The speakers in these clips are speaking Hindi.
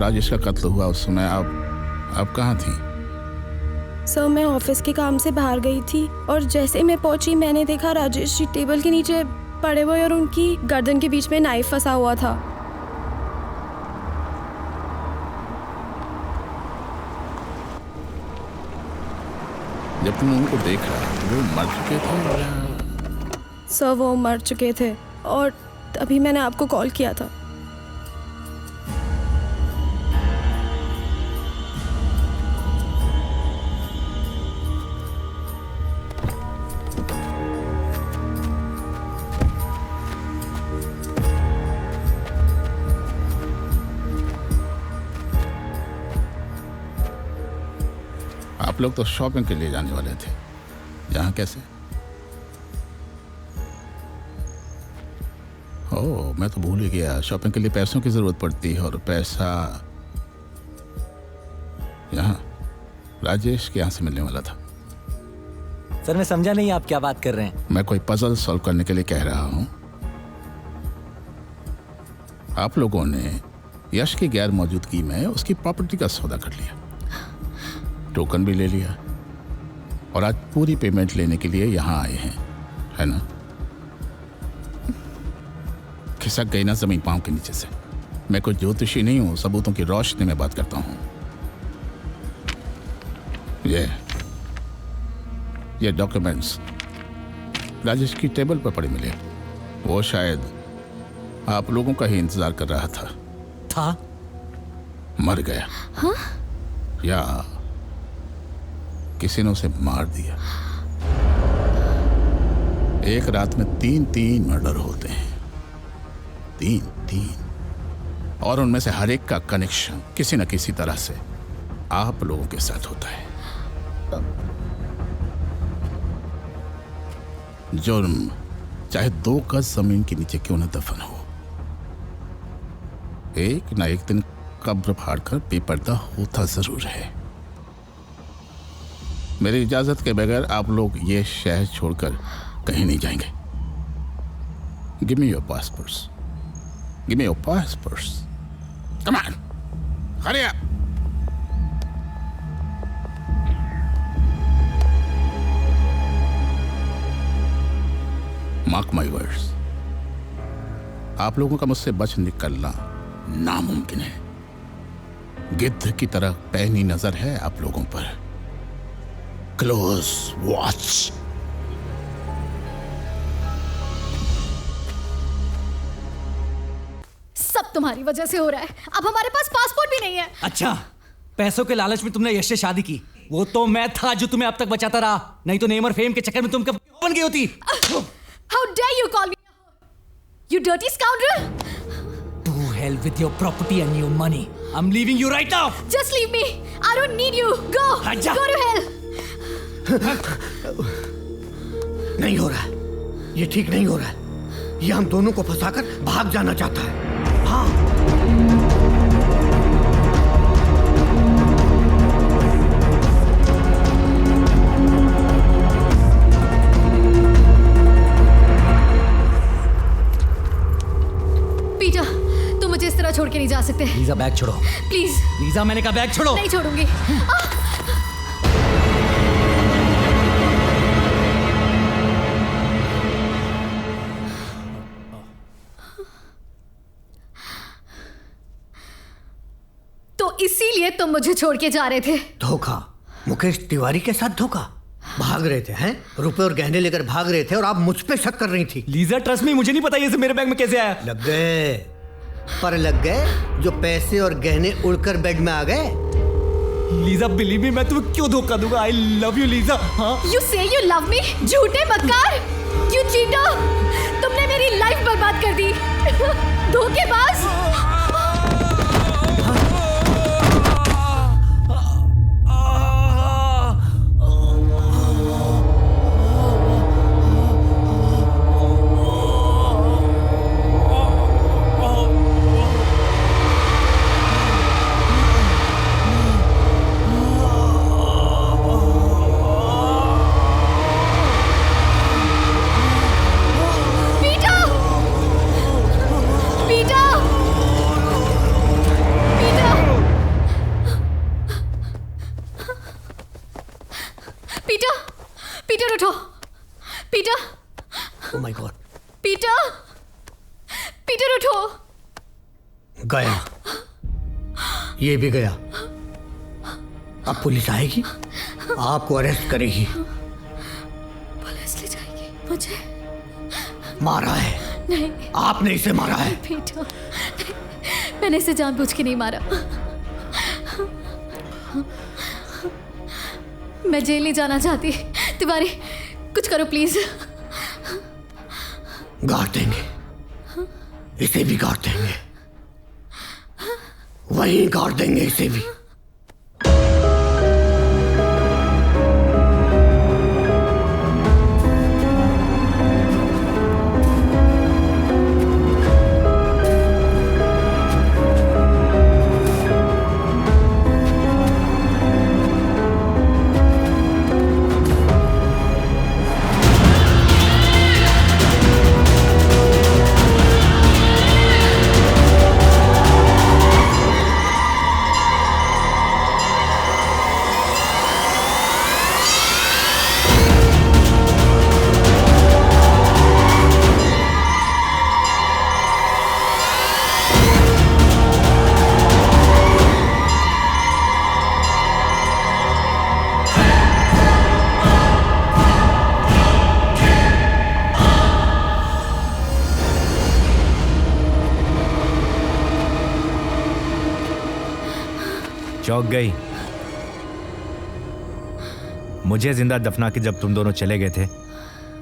राजेश का कत्ल हुआ उस समय आप कहाँ थी? सर मैं ऑफिस के काम से बाहर गई थी और जैसे मैं पहुंची मैंने देखा राजेश जी टेबल के नीचे पड़े हुए और उनकी गर्दन के बीच में नाइफ फंसा हुआ था। जब तुमने उनको देखा तो वो मर चुके थे? सर वो मर चुके थे और तभी मैंने आपको कॉल किया था। आप लोग तो शॉपिंग के लिए जाने वाले थे, यहाँ कैसे? ओह, मैं तो भूल ही गया, शॉपिंग के लिए पैसों की जरूरत पड़ती है और पैसा यहाँ राजेश के यहाँ से मिलने वाला था। सर मैं समझा नहीं आप क्या बात कर रहे हैं। मैं कोई पजल सॉल्व करने के लिए कह रहा हूँ। आप लोगों ने यश की गैर मौजूदगी में उसकी प्रॉपर्टी का सौदा कर लिया, टोकन भी ले लिया और आज पूरी पेमेंट लेने के लिए यहाँ आए हैं, है ना? खिसक गई ना जमीन पांव के नीचे से। मैं कोई ज्योतिषी नहीं हूँ, सबूतों की रोशनी में बात करता हूँ। ये डॉक्यूमेंट्स राजेश की टेबल पर पड़े मिले। वो शायद आप लोगों का ही इंतजार कर रहा था। मर गया। हाँ? या किसी ने उसे मार दिया। एक रात में 3 मर्डर होते हैं, 3 और उनमें से हर एक का कनेक्शन किसी न किसी तरह से आप लोगों के साथ होता है। जुर्म चाहे 2 गज जमीन के नीचे क्यों न दफन हो, एक ना एक दिन कब्र फाड़कर बेपर्दा होता जरूर है। मेरी इजाजत के बगैर आप लोग ये शहर छोड़कर कहीं नहीं जाएंगे। Give me your passports, give me your passports, come on, hurry up. Mark my words, आप लोगों का मुझसे बच निकलना नामुमकिन है। गिद्ध की तरह पैनी नजर है आप लोगों पर। Close watch. सब तुम्हारी वजह से हो रहा है। अब हमारे पास पासपोर्ट भी नहीं है। अच्छा, पैसों के लालच में तुमने यश से शादी की। वो तो मैं था जो तुम्हें अब तक बचाता रहा, नहीं तो नेम और फेम के चक्कर में तुम कब बन गई होती। How dare you call me, you dirty scoundrel! To hell with your property and your money. I'm leaving you right now. Just leave me. I don't need you. Go. आजा। Go to hell. नहीं हो रहा, ये ठीक नहीं हो रहा। ये हम दोनों को फंसाकर भाग जाना चाहता है। हाँ। पीटर, तुम मुझे इस तरह छोड़ के नहीं जा सकते। लीजा बैग छोड़ो। प्लीज। लीजा मैंने कहा बैग छोड़ो। नहीं छोड़ूंगी। तो इसीलिए तुम मुझे छोड़ के जा रहे थे। धोखा, मुकेश तिवारी के साथ धोखा। भाग रहे थे, हैं? रुपए और गहने लेकर भाग रहे थे और आप मुझ पे शक कर रही थी। लीजा ट्रस्ट मी, मुझे नहीं पता ये सब मेरे बैग में कैसे आया। लग गए, पर लग गए जो पैसे और गहने उड़कर बेड में आ गए। लीजा बिलीव मी, मैं तुम्हें क्यों धोखा दूंगा। आई लव यू लीजा। हाँ? You say you love me? झूठे मक्कार, you cheater! तुमने मेरी लाइफ बर्बाद कर दी। धोखेबाज। पीटर उठो। Peter, oh my God, Peter, Peter उठो। गया, ये भी गया। अब पुलिस आएगी, आपको अरेस्ट करेगी। पुलिस ले जाएगी मुझे। मारा है, नहीं आपने इसे मारा है। पीटर, नहीं, मैंने इसे जानबूझ के नहीं मारा। मैं जेल नहीं जाना चाहती। तिवारी, कुछ करो प्लीज। गाड़ देंगे, इसे भी गाड़ देंगे, वहीं गाड़ देंगे इसे भी। चौंक गई। मुझे जिंदा दफना के जब तुम दोनों चले गए थे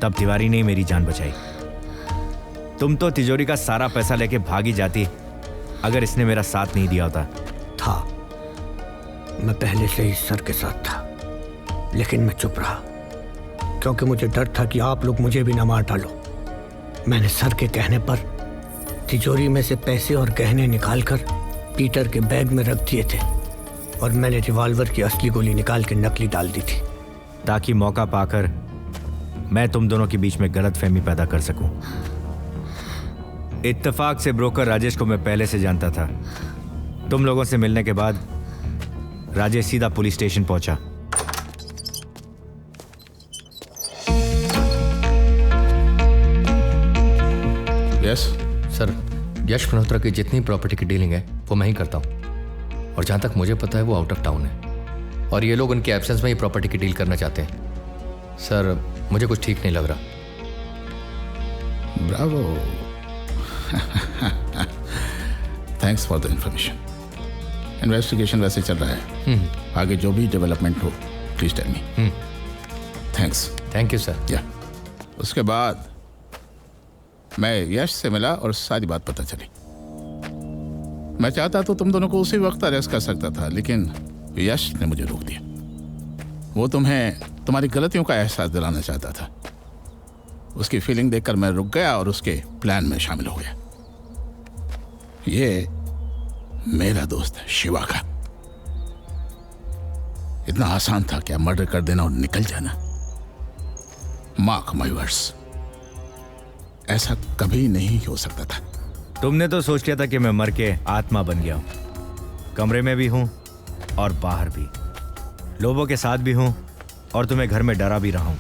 तब तिवारी ने मेरी जान बचाई। तुम तो तिजोरी का सारा पैसा लेके भागी जाती अगर इसने मेरा साथ नहीं दिया होता। था, मैं पहले से ही सर के साथ था, लेकिन मैं चुप रहा क्योंकि मुझे डर था कि आप लोग मुझे भी न मार डालो। मैंने सर के कहने पर तिजोरी में से पैसे और गहने निकालकर पीटर के बैग में रख दिए थे और मैंने रिवॉल्वर की असली गोली निकाल के नकली डाल दी थी, ताकि मौका पाकर मैं तुम दोनों के बीच में गलतफहमी पैदा कर सकूं। इत्तेफाक से ब्रोकर राजेश को मैं पहले से जानता था। तुम लोगों से मिलने के बाद राजेश सीधा पुलिस स्टेशन पहुंचा। यस सर, यश मल्होत्रा की जितनी प्रॉपर्टी की डीलिंग है वो मैं ही करता हूँ, और जहाँ तक मुझे पता है वो आउट ऑफ टाउन है और ये लोग उनके एब्सेंस में ही प्रॉपर्टी की डील करना चाहते हैं। सर, मुझे कुछ ठीक नहीं लग रहा। Bravo, thanks for the information. Investigation वैसे चल रहा है, आगे जो भी डेवलपमेंट हो please tell me. Thanks. Thank you sir. या उसके बाद मैं यश से मिला और सारी बात पता चली। मैं चाहता तो तुम दोनों को उसी वक्त अरेस्ट कर सकता था, लेकिन यश ने मुझे रोक दिया। वो तुम्हें तुम्हारी गलतियों का एहसास दिलाना चाहता था। उसकी फीलिंग देखकर मैं रुक गया और उसके प्लान में शामिल हो गया। ये मेरा दोस्त है शिवा का। इतना आसान था क्या मर्डर कर देना और निकल जाना? मार्क माय वर्ड्स, ऐसा कभी नहीं हो सकता था। तुमने तो सोच लिया था कि मैं मर के आत्मा बन गया हूं। कमरे में भी हूं और बाहर भी, लोगों के साथ भी हूं और तुम्हें घर में डरा भी रहा हूं।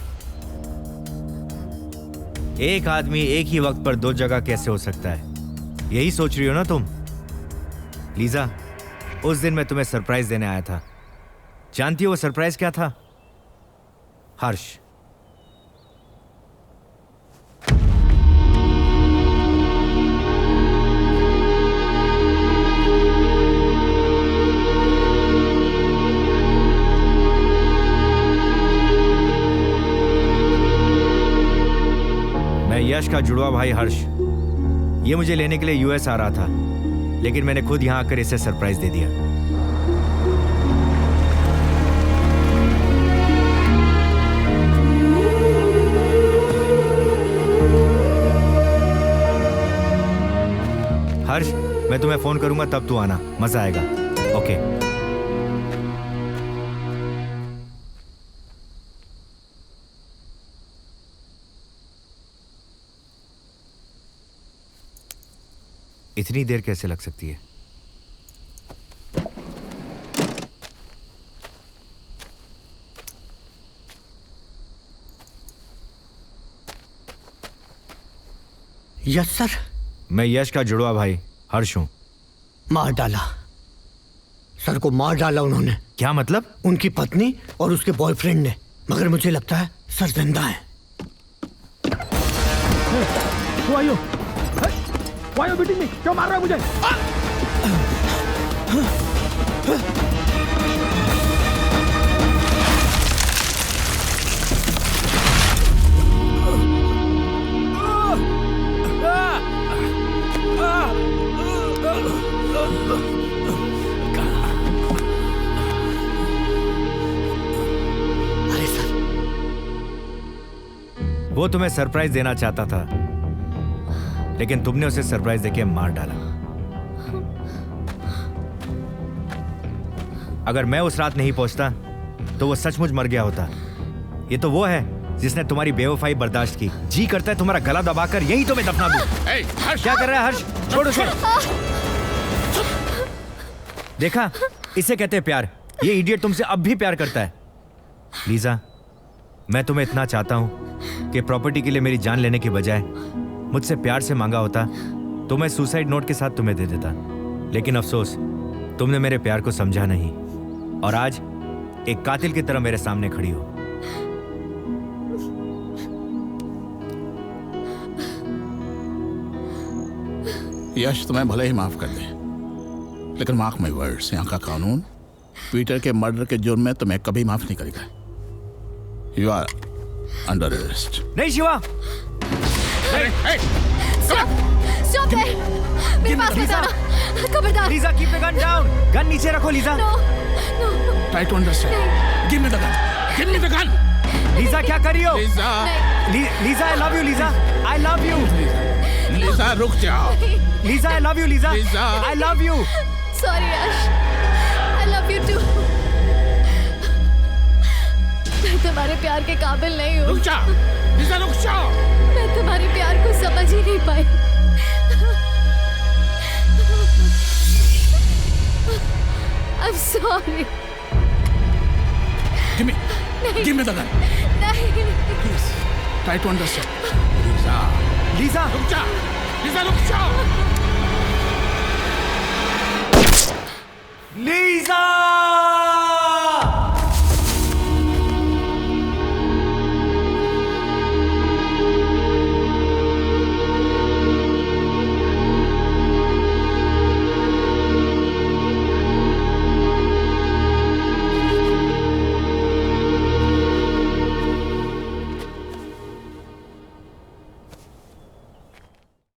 एक आदमी एक ही वक्त पर दो जगह कैसे हो सकता है, यही सोच रही हो ना तुम? लीजा, उस दिन मैं तुम्हें सरप्राइज देने आया था। जानती हो वो सरप्राइज क्या था? हर्ष। यश का जुड़वा भाई हर्ष, ये मुझे लेने के लिए यूएस आ रहा था, लेकिन मैंने खुद यहां आकर इसे सरप्राइज दे दिया। हर्ष, मैं तुम्हें फोन करूंगा तब तू आना, मजा आएगा। ओके। इतनी देर कैसे लग सकती है? Yes sir. मैं यश का जुड़वा भाई हर्ष हूँ। मार डाला सर को, मार डाला उन्होंने। क्या मतलब? उनकी पत्नी और उसके बॉयफ्रेंड ने, मगर मुझे लगता है सर जिंदा है। क्यों मार रहा है मुझे? अरे सर, वो तुम्हें सरप्राइज देना चाहता था, लेकिन तुमने उसे सरप्राइज देके मार डाला। अगर मैं उस रात नहीं पहुंचता तो वो सचमुच मर गया होता। ये तो वो है जिसने तुम्हारी बेवफाई बर्दाश्त की। जी करता है तुम्हारा गला दबाकर यही तुम्हें दफना दूं। क्या कर रहा है हर्ष? छोड़ उसे। देखा, इसे कहते हैं प्यार। ये इडियट तुमसे अब भी प्यार करता है। लीजा, मैं तुम्हें इतना चाहता हूं कि प्रॉपर्टी के लिए मेरी जान लेने के बजाय मुझसे प्यार से मांगा होता तो मैं सुसाइड नोट के साथ तुम्हें दे देता। लेकिन अफसोस, तुमने मेरे प्यार को समझा नहीं और आज एक कातिल की तरह मेरे सामने खड़ी हो। यश तुम्हें भले ही माफ कर दे, लेकिन मार्क माय वर्ड्स, यहाँ का कानून पीटर के मर्डर के जुर्म में तुम्हें कभी माफ नहीं करेगा। You are under arrest. नहीं शिवा, स्टॉप देयर। मेरे पास मत आना, खबरदार। Lisa, keep the gun down. Gun नीचे रखो Lisa. No no. Try to understand. Give me the gun, give me the gun. Lisa क्या कर रही हो? Lisa, Lisa I love you. Lisa I love you. Lisa रुक जाओ। Lisa I love you. Lisa Lisa. I love you. Sorry Yash, I love you to. मैं तुम्हारे प्यार के काबिल नहीं हूँ। रुक जाओ लीजा, रुक जाओ। मैं तुम्हारे प्यार को समझ ही नहीं पाई। I'm sorry. Give me the gun. नहीं। Please, try to understand. Lisa, Lisa रुक जाओ। लीजा रुक जाओ। लीजा।